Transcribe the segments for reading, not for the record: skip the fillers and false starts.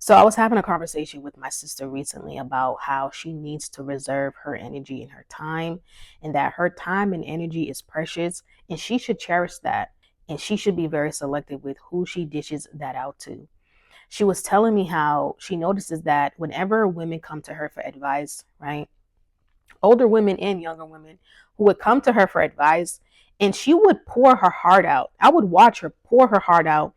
So I was having a conversation with my sister recently about how she needs to reserve her energy and her time, and that her time and energy is precious, and she should cherish that. And she should be very selective with who she dishes that out to. She was telling me how she notices that whenever women come to her for advice, right? Older women and younger women who would come to her for advice, and she would pour her heart out. I would watch her pour her heart out,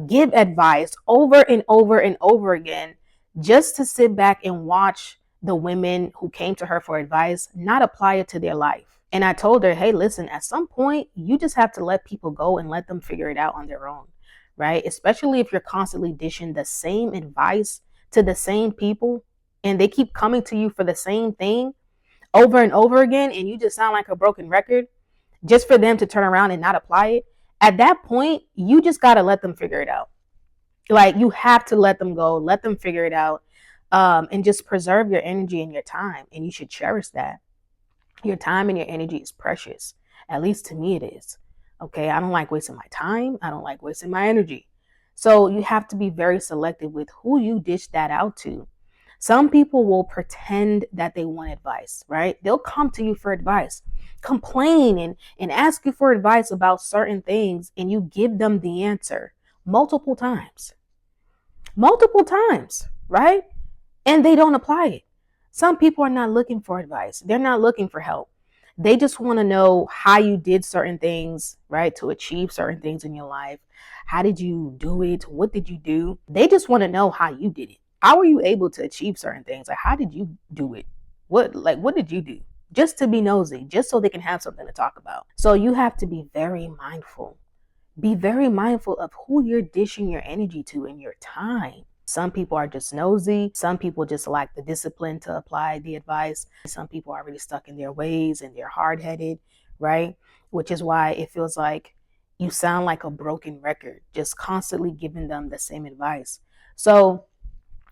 give advice over and over and over again, just to sit back and watch the women who came to her for advice not apply it to their life. And I told her, hey, listen, at some point, you just have to let people go and let them figure it out on their own, right? Especially if you're constantly dishing the same advice to the same people and they keep coming to you for the same thing over and over again, and you just sound like a broken record just for them to turn around and not apply it. At that point, you just got to let them figure it out. Like, you have to let them go, let them figure it out, and just preserve your energy and your time. And you should cherish that. Your time and your energy is precious. At least to me, it is. Okay. I don't like wasting my time. I don't like wasting my energy. So you have to be very selective with who you dish that out to. Some people will pretend that they want advice, right? They'll come to you for advice, complain and ask you for advice about certain things, and you give them the answer multiple times, right? And they don't apply it. Some people are not looking for advice. They're not looking for help. They just want to know how you did certain things, right? To achieve certain things in your life. How did you do it? What did you do? They just want to know how you did it. How were you able to achieve certain things? Like, how did you do it? What did you do? Just to be nosy, just so they can have something to talk about. So you have to be very mindful. Be very mindful of who you're dishing your energy to and your time. Some people are just nosy. Some people just lack the discipline to apply the advice. Some people are already stuck in their ways and they're hard headed, right? Which is why it feels like you sound like a broken record, just constantly giving them the same advice. So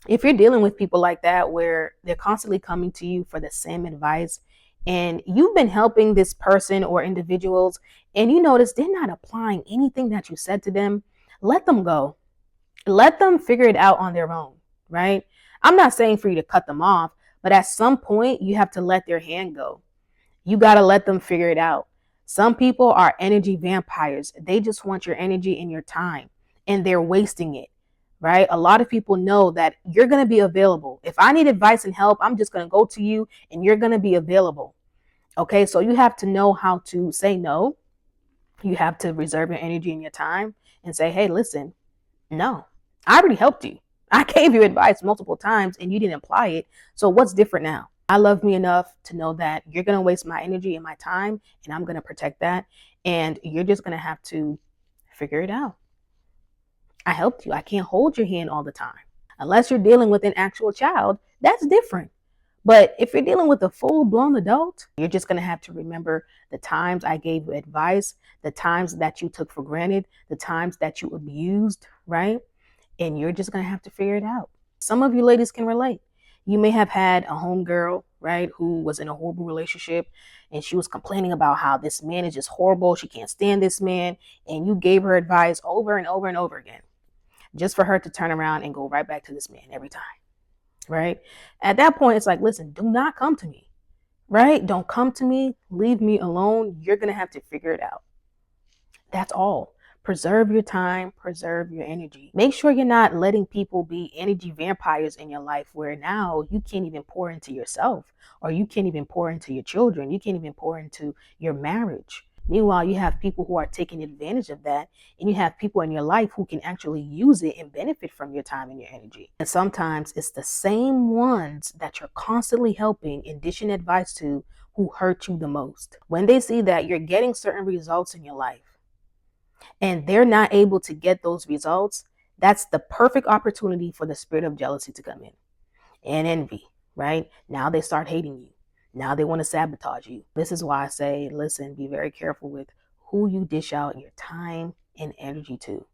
if you're dealing with people like that, where they're constantly coming to you for the same advice, and you've been helping this person or individuals, and you notice they're not applying anything that you said to them, let them go. Let them figure it out on their own, right? I'm not saying for you to cut them off, but at some point, you have to let their hand go. You got to let them figure it out. Some people are energy vampires. They just want your energy and your time, and they're wasting it, right? A lot of people know that you're going to be available. If I need advice and help, I'm just going to go to you and you're going to be available. Okay, so you have to know how to say no. You have to reserve your energy and your time and say, hey, listen, no, I already helped you. I gave you advice multiple times and you didn't apply it. So what's different now? I love me enough to know that you're going to waste my energy and my time, and I'm going to protect that. And you're just going to have to figure it out. I helped you. I can't hold your hand all the time. Unless you're dealing with an actual child, that's different. But if you're dealing with a full blown adult, you're just going to have to remember the times I gave you advice, the times that you took for granted, the times that you abused, right? And you're just going to have to figure it out. Some of you ladies can relate. You may have had a homegirl, right, who was in a horrible relationship, and she was complaining about how this man is just horrible. She can't stand this man. And you gave her advice over and over and over again, just for her to turn around and go right back to this man every time, right? At that point, it's like, listen, do not come to me, right? Don't come to me. Leave me alone. You're going to have to figure it out. That's all. Preserve your time, preserve your energy. Make sure you're not letting people be energy vampires in your life, where now you can't even pour into yourself, or you can't even pour into your children. You can't even pour into your marriage. Meanwhile, you have people who are taking advantage of that, and you have people in your life who can actually use it and benefit from your time and your energy. And sometimes it's the same ones that you're constantly helping and dishing advice to who hurt you the most. When they see that you're getting certain results in your life and they're not able to get those results, that's the perfect opportunity for the spirit of jealousy to come in and envy, right? Now they start hating you. Now they want to sabotage you. This is why I say, listen, be very careful with who you dish out your time and energy to.